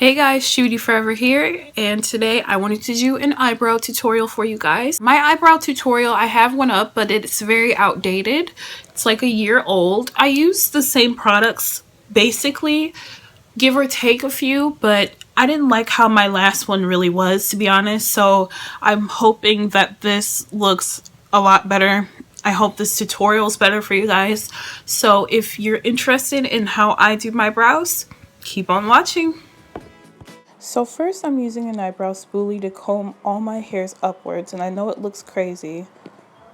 Hey guys, truebeautyforever here, and today I wanted to do an eyebrow tutorial for you guys. My eyebrow tutorial, I have one up, but it's very outdated. It's like a year old. I use the same products basically, give or take a few, but I didn't like how my last one really was, to be honest, so I'm hoping that this looks a lot better. I hope this tutorial is better for you guys. So if you're interested in how I do my brows, keep on watching. So first I'm using an eyebrow spoolie to comb all my hairs upwards, and I know it looks crazy,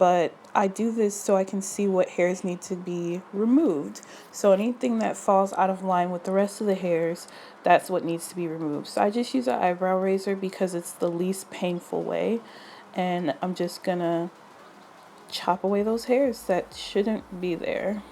but I do this so I can see what hairs need to be removed. So anything that falls out of line with the rest of the hairs, that's what needs to be removed. So I just use an eyebrow razor because it's the least painful way, and I'm just gonna chop away those hairs that shouldn't be there.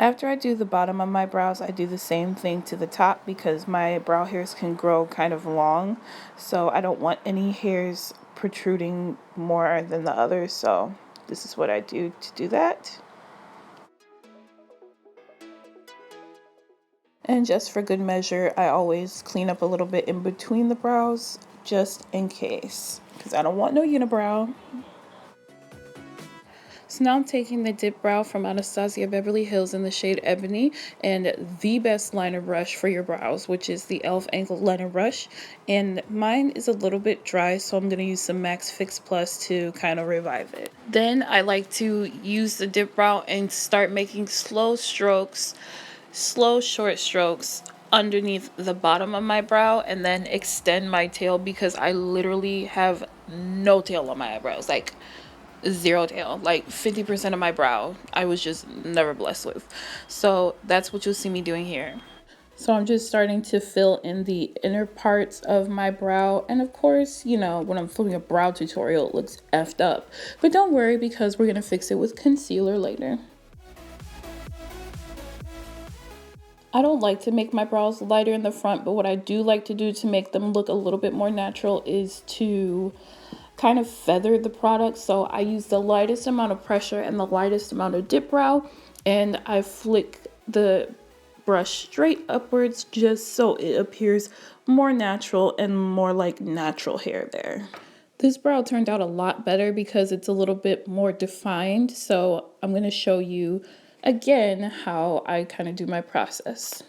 After I do the bottom of my brows, I do the same thing to the top because my brow hairs can grow kind of long. So I don't want any hairs protruding more than the others. So this is what I do to do that. And just for good measure, I always clean up a little bit in between the brows just in case, because I don't want no unibrow. So now I'm taking the dip brow from Anastasia Beverly Hills in the shade Ebony and the best liner brush for your brows, which is the e.l.f. Angle Liner Brush. And mine is a little bit dry, so I'm going to use some Max Fix Plus to kind of revive it. Then I like to use the dip brow and start making slow strokes, slow short strokes underneath the bottom of my brow, and then extend my tail because I literally have no tail on my eyebrows. Like, zero tail, like 50% of my brow I was just never blessed with. So that's what you'll see me doing here. So I'm just starting to fill in the inner parts of my brow, and of course, you know, when I'm filming a brow tutorial it looks effed up, but don't worry because we're gonna fix it with concealer later. I don't like to make my brows lighter in the front, but what I do like to do to make them look a little bit more natural is to kind of feather the product. So I use the lightest amount of pressure and the lightest amount of dip brow, and I flick the brush straight upwards just so it appears more natural and more like natural hair there. This brow turned out a lot better because it's a little bit more defined, so I'm going to show you again how I kind of do my process.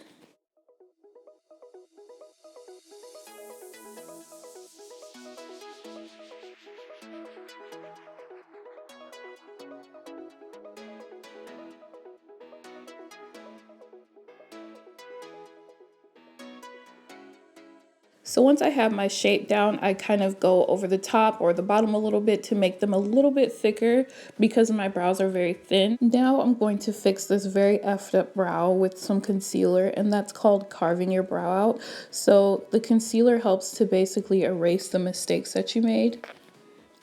So once I have my shape down, I kind of go over the top or the bottom a little bit to make them a little bit thicker because my brows are very thin. Now I'm going to fix this very effed up brow with some concealer, and that's called carving your brow out. So the concealer helps to basically erase the mistakes that you made.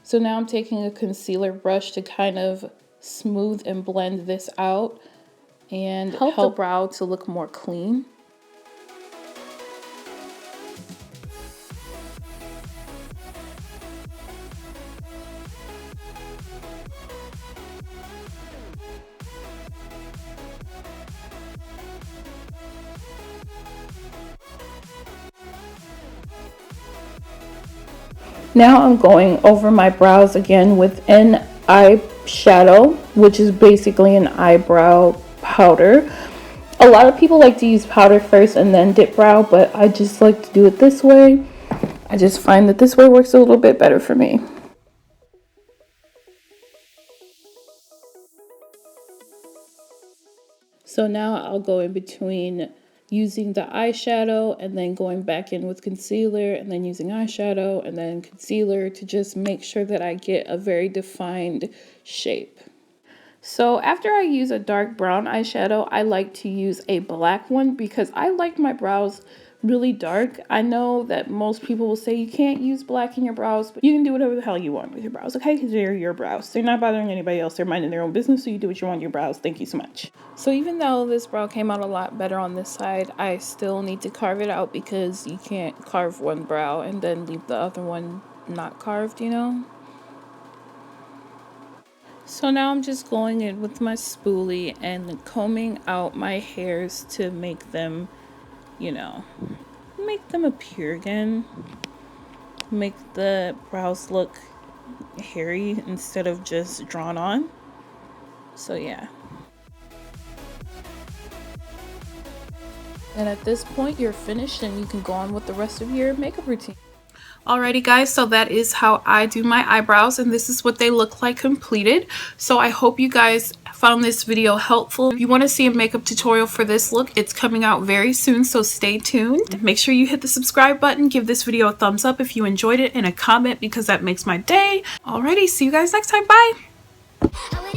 So now I'm taking a concealer brush to kind of smooth and blend this out and help the brow to look more clean. Now I'm going over my brows again with an eyeshadow, which is basically an eyebrow powder. A lot of people like to use powder first and then dip brow, but I just like to do it this way. I just find that this way works a little bit better for me. So now I'll go in between using the eyeshadow and then going back in with concealer and then using eyeshadow and then concealer to just make sure that I get a very defined shape. So after I use a dark brown eyeshadow, I like to use a black one because I like my brows really dark. I know that most people will say you can't use black in your brows, but you can do whatever the hell you want with your brows, okay? Because they're your brows. They're not bothering anybody else. They're minding their own business, so you do what you want with your brows. Thank you so much. So even though this brow came out a lot better on this side, I still need to carve it out because you can't carve one brow and then leave the other one not carved, you know? So now I'm just going in with my spoolie and combing out my hairs to make them, you know, make them appear again. Make the brows look hairy instead of just drawn on. So yeah. And at this point you're finished and you can go on with the rest of your makeup routine. Alrighty guys, so that is how I do my eyebrows and this is what they look like completed. So I hope you guys found this video helpful. If you want to see a makeup tutorial for this look, it's coming out very soon, so stay tuned. Make sure you hit the subscribe button, give this video a thumbs up if you enjoyed it, and a comment because that makes my day. Alrighty, see you guys next time. Bye!